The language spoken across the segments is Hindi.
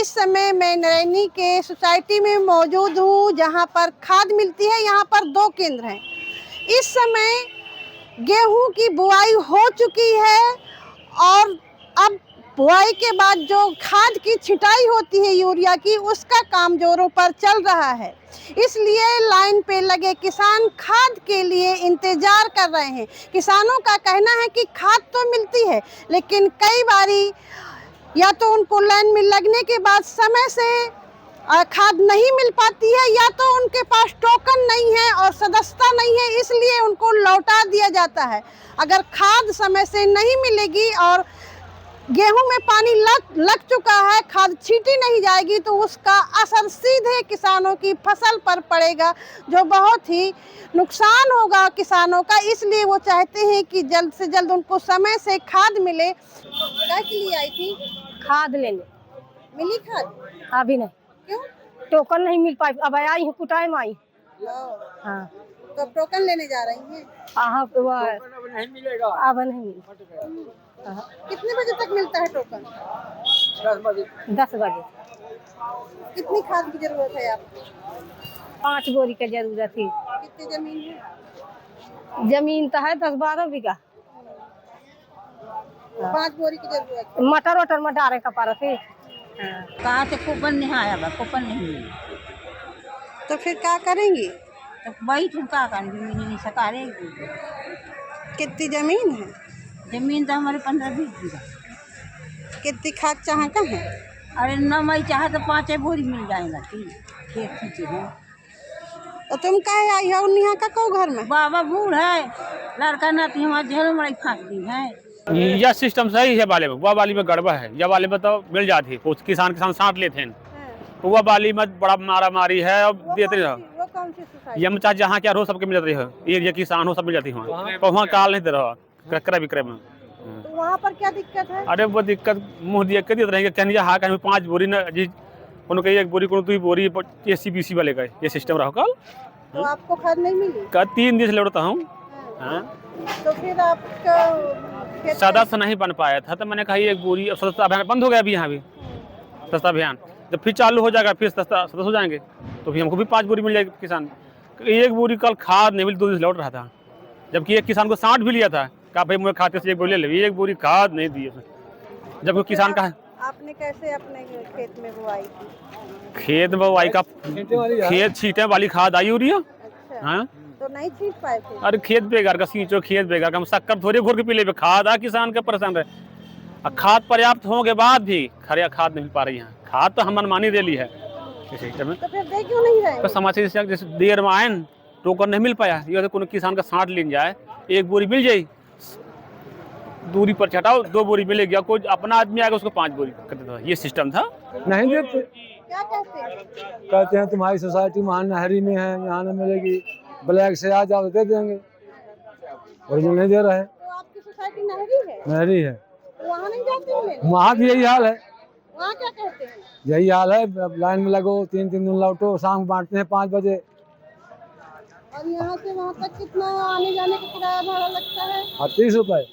इस समय मैं नरैनी के सोसाइटी में मौजूद हूँ जहाँ पर खाद मिलती है। यहाँ पर 2 केंद्र हैं। इस समय गेहूं की बुआई हो चुकी है और अब बुआई के बाद जो खाद की छिटाई होती है यूरिया की, उसका काम जोरों पर चल रहा है। इसलिए लाइन पे लगे किसान खाद के लिए इंतजार कर रहे हैं। किसानों का कहना है कि खाद तो मिलती है, लेकिन कई बारी या तो उनको लाइन में लगने के बाद समय से खाद नहीं मिल पाती है, या तो उनके पास टोकन नहीं है और सदस्यता नहीं है, इसलिए उनको लौटा दिया जाता है। अगर खाद समय से नहीं मिलेगी और गेहूं में पानी लग चुका है, खाद छीटी नहीं जाएगी, तो उसका असर सीधे किसानों की फसल पर पड़ेगा, जो बहुत ही नुकसान होगा किसानों का। इसलिए वो चाहते हैं कि जल्द से जल्द उनको समय से खाद मिले। क्या के लिए आई थी? खाद लेने। मिली खाद? अभी नहीं। क्यों? टोकन नहीं मिल पाई। अब आई हूँ, कुटाई में आई। हाँ, तो टोकन लेने जा रही हैं? हाँ, नहीं मिलेगा। अब नहीं मिल। कितने बजे तक मिलता है टोकन? 10 बजे। 10 बजे। कितनी खाद की जरूरत है आपको? 5 बोरी की जरूरत थी। कितनी जमीन है? जमीन तो है 10-12 बीघा। 5 बोरी की जरूरत है। मटर वटर में डाले का पारा थे। कहाँ से कूपन नहीं आया बा, कूपन नहीं मिला। तो फिर क्या करेंगी? तो वही तुम क्या करेंगे, मिल नहीं सका रे। कितनी जमीन है? जमीन तो हमारे 15-20 बीघा। कितनी खाद चाहता है? अरे न मैं चाहे तो 5 बोरी मिल जाएगा। खेत खींचे है। तो तुम काहे आई हो यहाँ का को घर में? बाबा बूढ़ है, लड़का नाती हमारे झेल में फाँक दी है। यह सिस्टम सही है वाले में, वह वाली में गड़बड़ है। यह वाले में तो मिल जाती है, कुछ किसान साथ लेते हैं। वह वाली में बड़ा मारा मारी है और देते रहो। वो कौन सी सोसाइटी? यह चाहे जहाँ क्या हो सबके मिल जाती है, ये किसान हो सब मिल जाती है वहाँ। तो वहाँ काल नहीं दे रहा क्रय विक्रय में। तो वहाँ पर क्या दिक्कत है? अरे वो दिक्कत मुँह दिए देते रहेंगे, कहीं हाँ कहीं 5 बोरी न जी, उनको 1 बोरी को 2 बोरी SCBC वाले का ये सिस्टम रहो कल। तो आपको खाद नहीं मिली? 3 दिन से लौटता हूँ। तो फिर आपका सदस्य नहीं बन पाया था, तो मैंने कहा 1 बोरी। अब सदस्यता अभियान बंद हो गया अभी यहाँ भी। सस्ता अभियान जब फिर चालू हो जाएगा, फिर सदस्य हो जाएंगे, तो फिर हमको भी 5 बोरी मिल जाएगी। किसान 1 बोरी कल खाद नहीं मिली, 2 दिन से लौट रहा था, जबकि एक किसान को 60 भी लिया था। कहा भाई मुझे खाते से 1 बोरी ले ले, 1 बोरी खाद नहीं दी उसने। जब किसान का आपने कैसे अपने खेत में बुआई की? खेत बुआई का खेत छींटे वाली खाद आई यूरिया। अच्छा, हाँ, तो नहीं छींट पाए थे? अरे खेत बेकार का सींचो, खेत बेकार का, हम शक्कर थोड़ी घोर के पी ले, खाद आ किसान का परेशान रहे। खाद पर्याप्त होने के बाद भी खरिया खाद नहीं मिल पा रही है। खाद तो हम मनमानी दे ली है इस सिस्टम में। तो फिर दे क्यों नहीं रहे? तो समाचार जैसे देर में आए टोकन नहीं मिल पाया, ये तो किसान का 60 ले जाए, 1 बोरी मिल जाए, दूरी पर छटाओ 2 बोरी मिलेगी, कोई अपना आदमी आएगा उसको 5 बोरी करते था। ये सिस्टम था। नहीं देते। क्या कहते हैं? कहते हैं तुम्हारी सोसाइटी वहाँ नहरी में है, यहाँ न मिलेगी, ब्लैक से आ जाओ दे देंगे, ओरिजिनल नहीं दे रहे हैं। तो आपकी सोसाइटी नहरी है? नहरी है, वहाँ नहीं जाते हो लेने? वहाँ भी यही हाल है। वहाँ क्या कहते हैं? यही हाल है, लाइन में लगो, 3-3 दिन लौटो, शाम बांटते हैं 5 बजे। और यहाँ से वहाँ तक कितना आने जाने का किराया भाड़ा लगता है? 30 रुपए।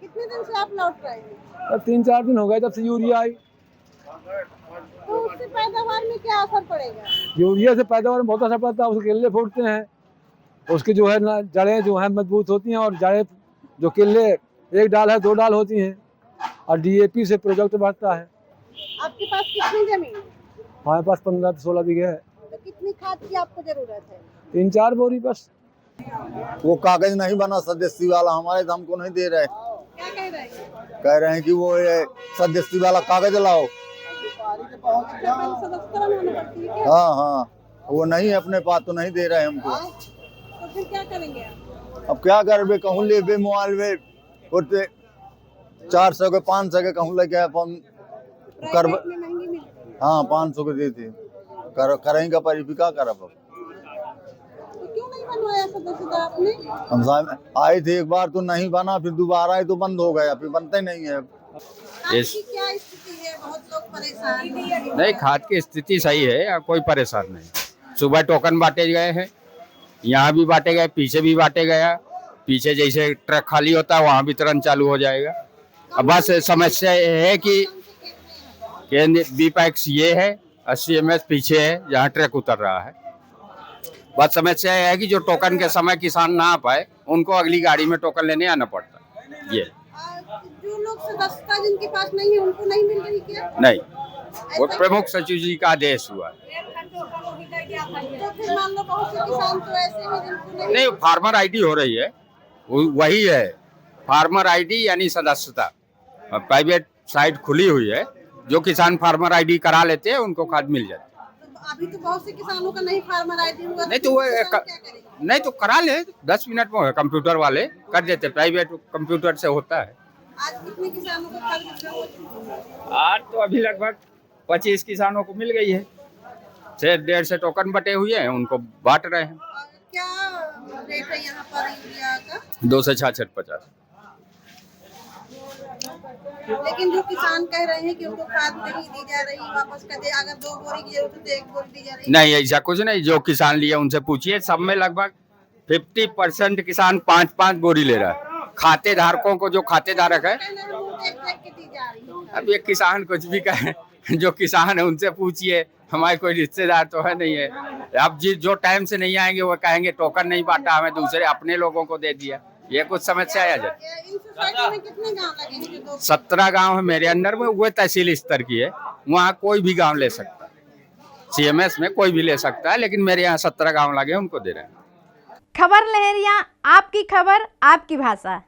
कितने दिन से आप लौट रहे हैं? 3-4 दिन हो गए जब से यूरिया आई। तो उससे पैदावार में क्या असर पड़ेगा? यूरिया से पैदावार में बहुत असर पड़ता है, उसके केले फूटते हैं, उसकी जो है ना जड़ें जो है मजबूत होती हैं, और जड़ें जो केले 1 डाल है 2 डाल होती हैं, और DAP से प्रोडक्ट बढ़ता है। आपके पास कितनी जमीन है? हमारे पास 15-16 बीघे है। तो कितनी खाद की आपको जरूरत है? 3-4 बोरी बस। वो कागज नहीं बना सदस्य वाला हमारे, तो हमको नहीं दे रहे। क्या कह रहे हैं? कह रहे हैं कि वो ये सदस्य वाला कागज लाओ। सदस्यता बनाना पड़ती है क्या? हाँ, वो नहीं है अपने पास, तो नहीं दे रहे हमको। तो फिर क्या करेंगे आप? अब क्या करबे, कहूँ ले बे मोबाइल में होते 400 के 500 के कहूँ लेके अपन कर। प्राइवेट में महंगी मिलती है। हाँ, 500 के देते करेंगे पर क्या करब। तो क्यों नहीं बनवाया सदस्यता आपने? हम साहब आए थे एक बार तो नहीं बना, फिर दोबारा आए तो बंद हो गया, फिर बनते नहीं है। आपकी क्या स्थिति है? बहुत लोग परेशान हैं। नहीं, खाद की स्थिति सही है, कोई परेशान नहीं। सुबह टोकन बांटे गए हैं, यहाँ भी बांटे गए, पीछे भी बांटे गया। पीछे जैसे ट्रक खाली होता है वहाँ भी तुरंत चालू हो जाएगा। अब बस समस्या ये है कि कि बी पैक्स ये है और CMS पीछे है जहाँ ट्रक उतर रहा है। बस समस्या यह है कि जो टोकन के समय किसान ना आ पाए उनको अगली गाड़ी में टोकन लेने आना पड़ता है। ये जो लोग सदस्यता जिनके पास नहीं है उनको नहीं मिल रही क्या? नहीं, वो प्रमुख सचिव जी का आदेश हुआ। तो फिर मान लो बहुत से किसान तो ऐसे हैं जिनको नहीं, फार्मर आईडी हो रही है, वही है फार्मर आईडी यानी सदस्यता। प्राइवेट साइट खुली हुई है, जो किसान फार्मर आईडी करा लेते हैं उनको खाद मिल जाती है। अभी तो बहुत से किसानों का नहीं फार्मर आईडी हुआ, नहीं तो वो किसान क्या करेंगे? नहीं तो करा ले, 10 मिनट में कंप्यूटर वाले कर देते, प्राइवेट कंप्यूटर से होता है। आज कितने किसानों को खाद वितरण हो चुकी है? आज तो अभी लगभग 25 किसानों को मिल गई है। 1.5 टोकन बटे हुए हैं, उनको बांट रहे हैं। और क्या रेट है यहाँ पर यूरिया का? 2 से 66-50। लेकिन जो किसान कह रहे हैं कि उनको खाद नहीं दी जा रही, वापस कर दे, अगर 2 बोरी की जरूरत है तो 1 बोरी दी जा रही। नहीं, ऐसा कुछ नहीं। जो किसान लिए उनसे पूछिए, सब में लगभग 50% किसान 5-5 बोरी ले रहा है। खाते धारकों को, जो खाते धारक है, कहना है उनको एक की दी जा रही है। अब ये किसान कुछ भी कहे, जो किसान है उनसे पूछिए, हमारे कोई रिश्तेदार तो है नहीं है। अब जो टाइम से नहीं आएंगे वो कहेंगे टोकन नहीं बांटा, हमें दूसरे अपने लोगों को दे दिया। ये कुछ समस्या है। इन सोसाइटी में कितने गांव लगे हैं? जो 17 गांव है मेरे अंडर में, वो तहसील स्तर की है। वहाँ कोई भी गांव ले सकता है, CMS में कोई भी ले सकता है, लेकिन मेरे यहाँ 17 गांव लगे, उनको दे रहे हैं। खबर लहरिया, आपकी खबर आपकी भाषा।